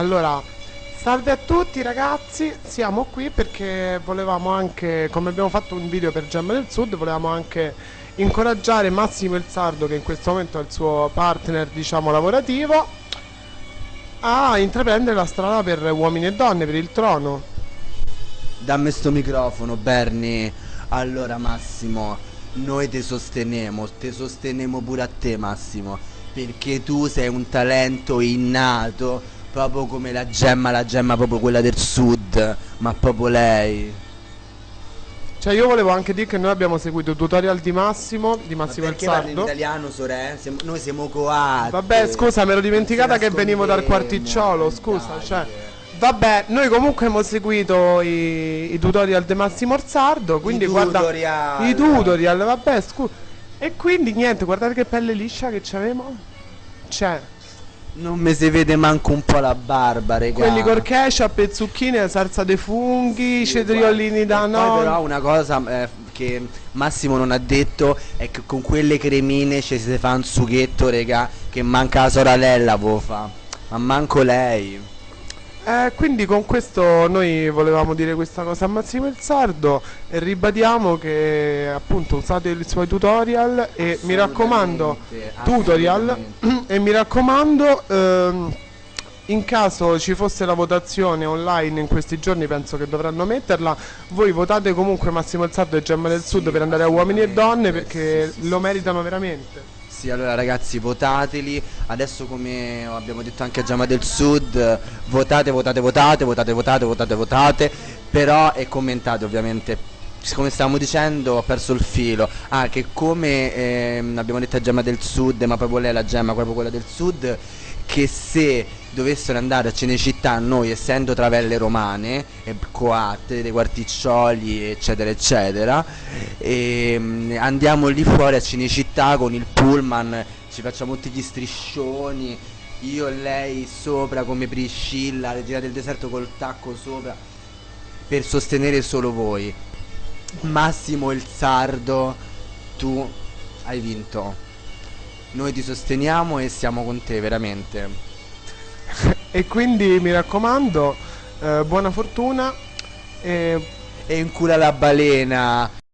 Allora, salve a tutti ragazzi, siamo qui perché volevamo anche, come abbiamo fatto un video per Gemma del Sud, volevamo anche incoraggiare Massimo il Sardo, che in questo momento è il suo partner, diciamo, lavorativo, a intraprendere la strada per uomini e donne, per il trono. Dammi sto microfono, Bernie. Allora, Massimo, noi ti sostenemo pure a te, Massimo, perché tu sei un talento innato, proprio come la gemma proprio quella del sud, ma proprio lei. Cioè io volevo anche dire che noi abbiamo seguito il tutorial di Ma Massimo il perché parli in Sardo. italiano, sorella? Noi siamo coatti. Vabbè, scusa, mi ero Non ci dimenticata che venivo dal nascondiamo, quarticciolo, scusa, dai. cioè. Vabbè, noi comunque abbiamo seguito i tutorial di Massimo Orsardo, quindi guarda i tutorial, vabbè, scusa. E quindi niente, guardate che pelle liscia che c'avevamo. Cioè, Non mi si vede manco un po' la barba, regà. quelli col ketchup e zucchine, salsa dei funghi, Sì, cetriolini da guarda. E poi però nonno. una cosa che Massimo non ha detto è che con quelle cremine ci si fa un sughetto, regà, che manca la sorella, fa. Ma manco lei. Quindi con questo noi volevamo dire questa cosa a Massimo il Sardo e ribadiamo che appunto usate i suoi tutorial e mi raccomando Assolutamente, tutorial assolutamente. e mi raccomando in caso ci fosse la votazione online in questi giorni penso che dovranno metterla, voi votate comunque Massimo il Sardo e Gemma del Sud Sì, per andare a Uomini e Donne assolutamente. perché Sì, lo sì, sì. meritano veramente. Sì, allora ragazzi, votateli. Adesso, come abbiamo detto anche a Gemma del Sud, votate, votate, votate, votate, votate, votate, votate. Però e commentate, ovviamente. Come stavamo dicendo, ho perso il filo. Ah, che come abbiamo detto a Gemma del Sud, ma proprio lei, la Gemma, proprio quella del Sud, che se dovessero andare a Cinecittà, noi essendo Travelle Romane, e coatte, dei Quarticcioli, eccetera, eccetera, andiamo lì fuori a Cinecittà con il pullman, ci facciamo tutti gli striscioni, io e lei sopra come Priscilla, le gira del deserto col tacco sopra, per sostenere solo voi. Massimo il Sardo, tu hai vinto. Noi ti sosteniamo e siamo con te, veramente. E quindi mi raccomando, buona fortuna e E incula la balena.